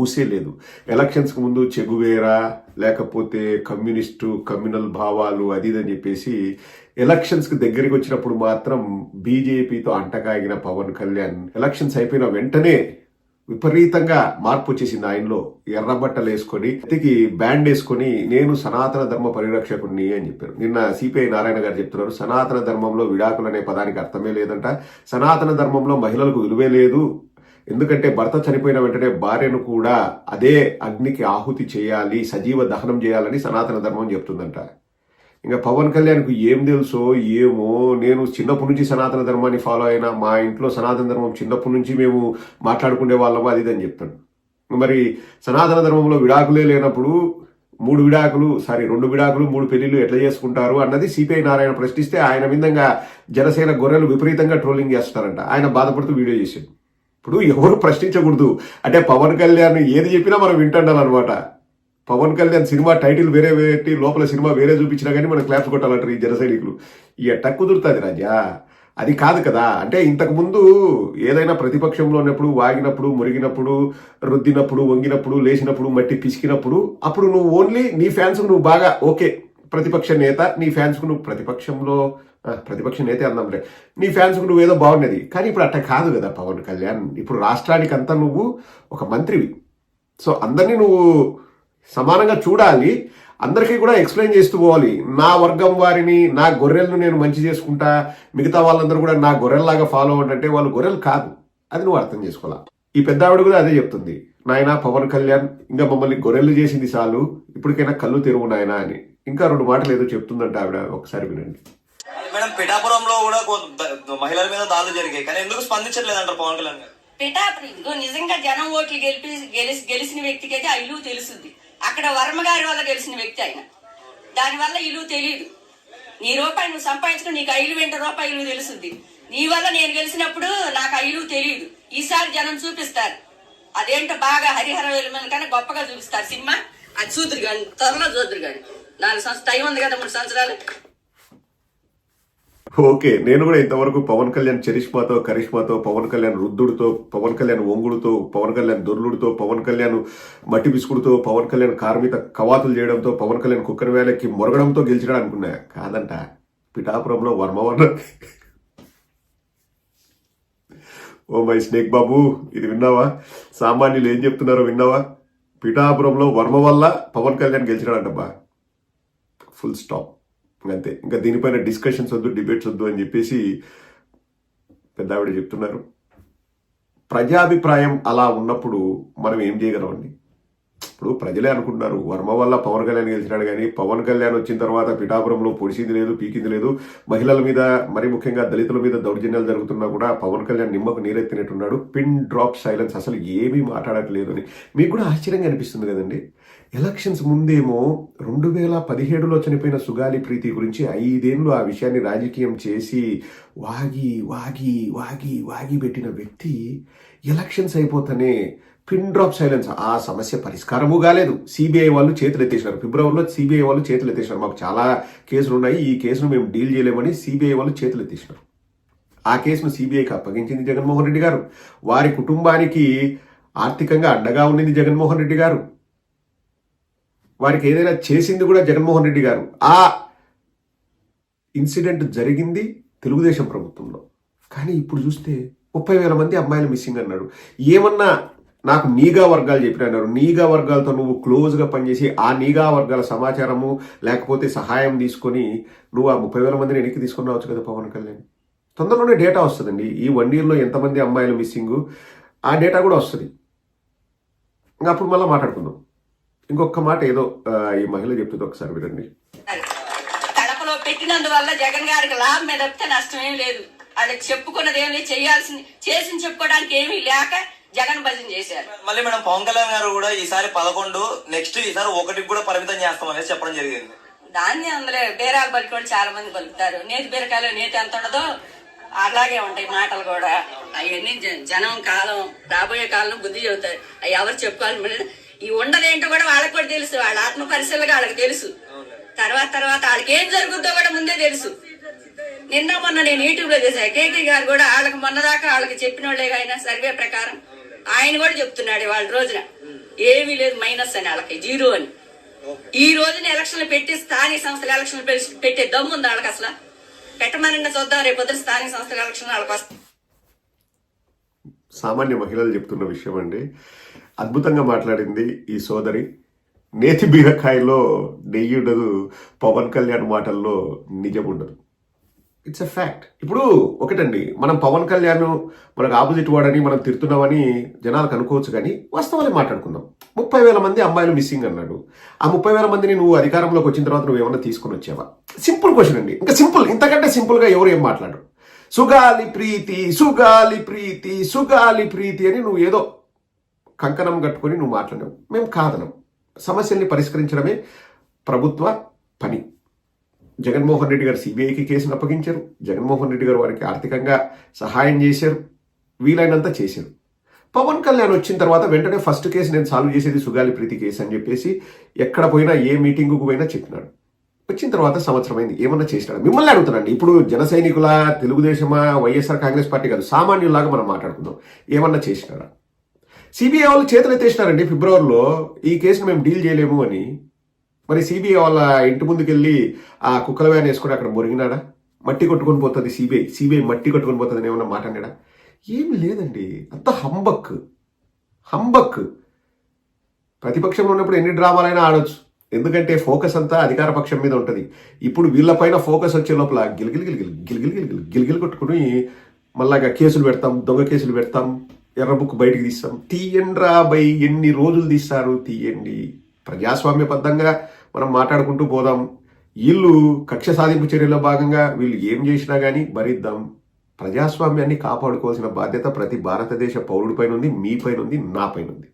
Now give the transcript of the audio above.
ఊసే లేదు. ఎలక్షన్స్కి ముందు చెగువేరా లేకపోతే కమ్యూనిస్టు కమ్యూనల్ భావాలు అది ఇదని చెప్పేసి ఎలక్షన్స్కి దగ్గరికి వచ్చినప్పుడు మాత్రం బీజేపీతో అంటకాగిన పవన్ కళ్యాణ్ ఎలక్షన్స్ అయిపోయిన వెంటనే విపరీతంగా మార్పు వచ్చేసింది ఆయనలో. ఎర్రబట్టలు వేసుకొని అతికి బ్యాండ్ వేసుకొని నేను సనాతన ధర్మ పరిరక్షకుడిని అని చెప్పారు. నిన్న సిపిఐ నారాయణ గారు చెప్తున్నారు, సనాతన ధర్మంలో విడాకులు అనే పదానికి అర్థమే లేదంట, సనాతన ధర్మంలో మహిళలకు విలువే లేదు, ఎందుకంటే భర్త చనిపోయిన వెంటనే భార్యను కూడా అదే అగ్నికి ఆహుతి చేయాలి, సజీవ దహనం చేయాలని సనాతన ధర్మం చెప్తుందంట. ఇంకా పవన్ కళ్యాణ్కు ఏం తెలుసో ఏమో. నేను చిన్నప్పటి నుంచి సనాతన ధర్మాన్ని ఫాలో అయినా, మా ఇంట్లో సనాతన ధర్మం చిన్నప్పటి నుంచి మేము మాట్లాడుకునే వాళ్ళము అది అని చెప్తాడు. మరి సనాతన ధర్మంలో విడాకులే లేనప్పుడు 2 విడాకులు 3 పెళ్లిళ్ళు ఎట్లా చేసుకుంటారు అన్నది సిపిఐ నారాయణ ప్రశ్నిస్తే ఆయన విధంగా జనసేన గొర్రెలు విపరీతంగా ట్రోలింగ్ చేస్తారంట. ఆయన బాధపడుతూ వీడియో చేశాడు. ఇప్పుడు ఎవరు ప్రశ్నించకూడదు అంటే పవన్ కళ్యాణ్ ఏది చెప్పినా మనం వింటుండాలన్నమాట. పవన్ కళ్యాణ్ సినిమా టైటిల్ వేరే పెట్టి లోపల సినిమా వేరే చూపించినా కానీ మనం క్లాప్స్ కొట్టాలంటారు ఈ జన సైనికులు. ఎట్ట కుదురుతుంది రాజా? అది కాదు కదా. అంటే ఇంతకుముందు ఏదైనా ప్రతిపక్షంలో ఉన్నప్పుడు వాగినప్పుడు, మురిగినప్పుడు, రుద్దినప్పుడు, వంగినప్పుడు, లేచినప్పుడు, మట్టి పిసికినప్పుడు అప్పుడు నువ్వు ఓన్లీ నీ ఫ్యాన్స్కు నువ్వు బాగా ఓకే, ప్రతిపక్ష నేత, నీ ఫ్యాన్స్కు నువ్వు ప్రతిపక్ష నేత అందాంలే, నీ ఫ్యాన్స్కు నువ్వు ఏదో బాగున్నది. కానీ ఇప్పుడు అట్ట కాదు కదా పవన్ కళ్యాణ్. ఇప్పుడు రాష్ట్రానికి అంతా నువ్వు ఒక మంత్రివి. సో అందరినీ నువ్వు సమానంగా చూడాలి, అందరికీ కూడా ఎక్స్ప్లెయిన్ చేస్తూ పోవాలి. నా వర్గం వారిని, నా గొర్రెలను నేను మంచి చేసుకుంటా, మిగతా వాళ్ళందరూ కూడా నా గొర్రెల్లాగా ఫాలో అవ్వంటే వాళ్ళు గొర్రెలు కాదు. అది నువ్వు అర్థం చేసుకోవాలా. ఈ పెద్ద ఆవిడ కూడా అదే చెప్తుంది, నాయన పవన్ కళ్యాణ్ ఇంకా మమ్మల్ని గొర్రెలు చేసింది చాలు, ఇప్పటికైనా కళ్ళు తెరువు నాయన అని. ఇంకా 2 మాటలు ఏదో చెప్తుందంట ఆవిడ, ఒకసారి వినండి. మేడం, పిఠాపురంలో కూడా మహిళల మీద దాడులు జరిగాయి, కానీ ఎందుకు స్పందించట్లేదంటారు పవన్ కళ్యాణ్ గారు? పిఠాపురం నిజంగా జనం ఓట్లు గెలిచిన వ్యక్తికి అయితే ఆ ఇల్లు తెలుస్తుంది. అక్కడ వర్మ గారి వల్ల గెలిచిన వ్యక్తి ఆయన, దానివల్ల ఇల్లు తెలియదు. నీ రూపాయి నువ్వు సంపాదించుకుని నీకు 5 రూపాయలు ఇల్లు తెలుస్తుంది. నీ వల్ల నేను గెలిచినప్పుడు నాకు ఆ ఇల్లు తెలియదు. ఈసారి జనం చూపిస్తారు, అదేంటో బాగా హరిహర వెలుమని కన్నా గొప్పగా చూపిస్తారు సినిమా. అది చూదురు కానీ త్వరలో చూదురు కానీ 4 సంవత్సరాలు టైం ఉంది కదా, 3 సంవత్సరాలు. ఓకే, నేను కూడా ఇంతవరకు పవన్ కళ్యాణ్ చరిష్మాతో, కరిష్మాతో, పవన్ కళ్యాణ్ రుద్దుడితో, పవన్ కళ్యాణ్ ఒంగుడుతో, పవన్ కళ్యాణ్ దొర్లుడితో, పవన్ కళ్యాణ్ మట్టి బిస్కుడుతో, పవన్ కళ్యాణ్ కారు మీద కవాతులు చేయడంతో, పవన్ కళ్యాణ్ కుక్కర్ వేలకి మొరగడంతో గెలిచినాడు అనుకున్నా. కాదంట, పిఠాపురంలో వర్మవర్ణ. ఓ మై స్నేక్ బాబు, ఇది విన్నావా? సామాన్యులు ఏం చెప్తున్నారో విన్నావా? పిఠాపురంలో వర్మ వల్ల పవన్ కళ్యాణ్ గెలిచినాడంటబ్బా. Full stop. అంతే. ఇంకా దీనిపైన డిస్కషన్స్ వద్దు, డిబేట్స్ వద్దు అని చెప్పేసి పెద్ద ఆవిడ చెప్తున్నారు. ప్రజాభిప్రాయం అలా ఉన్నప్పుడు మనం ఏం చేయగలమండి? ఇప్పుడు ప్రజలే అనుకుంటున్నారు వర్మ వల్ల పవన్ కళ్యాణ్ గెలిచినాడు, కానీ పవన్ కళ్యాణ్ వచ్చిన తర్వాత పిఠాపురంలో పొడిచింది లేదు, పీకింది లేదు. మహిళల మీద, మరి ముఖ్యంగా దళితుల మీద దౌర్జన్యాలు జరుగుతున్నా కూడా పవన్ కళ్యాణ్ నిమ్మకు నీరెత్తినట్టున్నాడు. పిన్ డ్రాప్ సైలెన్స్, అసలు ఏమీ మాట్లాడట్లేదు అని. మీకు కూడా ఆశ్చర్యంగా అనిపిస్తుంది కదండి. ఎలక్షన్స్ ముందేమో 2017లో చనిపోయిన సుగాలి ప్రీతి గురించి 5 ఏళ్ళు ఆ విషయాన్ని రాజకీయం చేసి వాగి వాగి వాగి వాగి పెట్టిన వ్యక్తి ఎలక్షన్స్ అయిపోతానే పిన్ డ్రాప్ సైలెన్స్. ఆ సమస్య పరిష్కారము కాలేదు. సిబిఐ వాళ్ళు చేతులు ఎత్తేసినారు. ఫిబ్రవరిలో సిబిఐ వాళ్ళు చేతులు ఎత్తేసినారు. మాకు చాలా కేసులు ఉన్నాయి, ఈ కేసును మేము డీల్ చేయలేమని సిబిఐ వాళ్ళు చేతులు ఎత్తేసినారు. ఆ కేసును సిబిఐకి అప్పగించింది జగన్మోహన్ రెడ్డి గారు. వారి కుటుంబానికి ఆర్థికంగా అండగా ఉన్నది జగన్మోహన్ రెడ్డి గారు. వారికి ఏదైనా చేసింది కూడా జగన్మోహన్ రెడ్డి గారు. ఆ ఇన్సిడెంట్ జరిగింది తెలుగుదేశం ప్రభుత్వంలో. కానీ ఇప్పుడు చూస్తే 30,000 మంది అమ్మాయిలు మిస్సింగ్ అన్నాడు. ఏమన్నా నాకు నీగా వర్గాలు చెప్పినారు. నీగా వర్గాలతో నువ్వు క్లోజ్గా పనిచేసి ఆ నీగా వర్గాల సమాచారము లేకపోతే సహాయం తీసుకొని నువ్వు ఆ 30,000 మందిని వెనక్కి తీసుకొని రావచ్చు కదా పవన్ కళ్యాణ్. తొందరలోనే డేటా వస్తుందండి. ఈ 1 yearలో ఎంతమంది అమ్మాయిలు మిస్సింగ్, ఆ డేటా కూడా వస్తుంది. ఇంకా అప్పుడు మళ్ళీ మాట్లాడుకుందాం. ఇంకొక మాట ఏదో ఈ మహిళ చెప్తుంది, ఒకసారి వినండి. కడపలో పెట్టినందువల్ల జగన్ గారికి లాభం మీద తప్పితే నష్టం ఏం లేదు. వాళ్ళకి చెప్పుకున్నది ఏమి చేసి చెప్పుకోవడానికి ఏమీ లేక జగన్ భజన చేశారు. మళ్ళీ మేడం పవన్ కళ్యాణ్ గారు కూడా ఈసారి 11, నెక్స్ట్ ఈసారి 1కి కూడా పరిమితం చేస్తామనేసి చెప్పడం జరిగింది. దాన్ని అందులో బేరాలు పలికి చాలా మంది పలుకుతారు. నేతి బీరకాయలు నేతి ఎంత ఉండదో అలాగే ఉంటాయి మాటలు కూడా. అవన్నీ జనం కాలం, రాబోయే కాలం బుద్ధి చెబుతారు. అవి ఎవరు చెప్పుకోవాలి, ఈ ఉండదేంటో కూడా వాళ్ళకి కూడా తెలుసు. వాళ్ళ ఆత్మ పరిశీలనగా వాళ్ళకి తెలుసు. తర్వాత వాళ్ళకి ఏం జరుగుతుందో కూడా ముందే తెలుసు. మొన్న నేను యూట్యూబ్ లో చేశాను. కేటీ గారు కూడా వాళ్ళకి మొన్నదాకా వాళ్ళకి చెప్పిన వాళ్ళే ఆయన సర్వే ప్రకారం ఆయన కూడా చెప్తున్నాడు వాళ్ళ రోజున ఏమీ లేదు మైనస్ అని వాళ్ళకి జీరో అని. ఈ రోజున ఎలక్షన్లు పెట్టి స్థానిక సంస్థల ఎలక్షన్లు పెట్టే దమ్ము ఉంది వాళ్ళకి. అసలు పెట్టమని చూద్దాం, రేపు పొద్దున స్థానిక సంస్థల ఎలక్షన్ వాళ్ళకి వస్తాయి. సామాన్య మహిళలు చెప్తున్న విషయం అండి. అద్భుతంగా మాట్లాడింది ఈ సోదరి. నేతి బీరకాయలో నెయ్యి ఉండదు, పవన్ కళ్యాణ్ మాటల్లో నిజం ఉండదు. It's a fact. ఇప్పుడు ఒకటండి, మనం పవన్ కళ్యాణ్ మనకు ఆపోజిట్ వాడని మనం తిడుతున్నామని జనాలకు అనుకోవచ్చు, కానీ వాస్తవాలే మాట్లాడుకుందాం. 30,000 మంది అమ్మాయిలు మిస్సింగ్ అన్నాడు. ఆ 30,000 మందిని నువ్వు అధికారంలోకి వచ్చిన తర్వాత నువ్వు ఏమన్నా తీసుకొని వచ్చావా? సింపుల్ క్వశ్చన్ అండి. ఇంకా సింపుల్, ఇంతకంటే సింపుల్గా ఎవరు ఏం మాట్లాడరు. సుగాలి ప్రీతి, సుగాలి ప్రీతి, సుగాలి ప్రీతి అని నువ్వు ఏదో కంకణం కట్టుకొని నువ్వు మాట్లాడావు. మేము కాదనం. సమస్యల్ని పరిష్కరించడమే ప్రభుత్వ పని. జగన్మోహన్ రెడ్డి గారు సిబిఐకి కేసును అప్పగించారు. జగన్మోహన్ రెడ్డి గారు వారికి ఆర్థికంగా సహాయం చేశారు, వీలైనంత చేశారు. పవన్ కళ్యాణ్ వచ్చిన తర్వాత వెంటనే ఫస్ట్ కేసు నేను సాల్వ్ చేసేది సుగాలి ప్రీతి కేసు అని చెప్పేసి ఎక్కడ పోయినా ఏ మీటింగుకు పోయినా చెప్పినాడు. వచ్చిన తర్వాత సంవత్సరం అయింది, ఏమన్నా చేసినాడు? మిమ్మల్ని అడుగుతానండి. ఇప్పుడు జన సైనికుల, తెలుగుదేశమా, వైఎస్ఆర్ కాంగ్రెస్ పార్టీ కాదు, సామాన్యులాగా మనం మాట్లాడుకుందాం. ఏమన్నా చేసినాడా? సిబిఐ వాళ్ళు చేతులు ఎత్తేసినారండి ఫిబ్రవరిలో, ఈ కేసును మేము డీల్ చేయలేము అని. మరి సిబిఐ వాళ్ళ ఇంటి ముందుకెళ్ళి ఆ కుక్కల వ్యాన్ వేసుకొని అక్కడ మొరిగినాడా? మట్టి కొట్టుకొని పోతుంది సిబిఐ మట్టి కొట్టుకొని పోతుంది అని ఏమన్నా మాట్లాడాడా? ఏమి లేదండి. అంత హంబక్. ప్రతిపక్షంలో ఉన్నప్పుడు ఎన్ని డ్రామాలైనా ఆడొచ్చు, ఎందుకంటే ఫోకస్ అంతా అధికార పక్షం మీద ఉంటుంది. ఇప్పుడు వీళ్ళపైన ఫోకస్ వచ్చే లోపల గిలిగిలి కొట్టుకుని మళ్ళాగా కేసులు పెడతాం, దొంగ కేసులు పెడతాం, ఎర్ర బుక్ బయటికి తీస్తాం. తీయండ్రా బై, ఎన్ని రోజులు తీస్తారు? తీయండి. ప్రజాస్వామ్యబద్ధంగా మనం మాట్లాడుకుంటూ పోదాం. వీళ్ళు కక్ష సాధింపు చర్యలో భాగంగా వీళ్ళు ఏం చేసినా కానీ భరిద్దాం. ప్రజాస్వామ్యాన్ని కాపాడుకోవాల్సిన బాధ్యత ప్రతి భారతదేశ పౌరుడిపైన ఉంది, మీ పైన ఉంది, నా పైన ఉంది.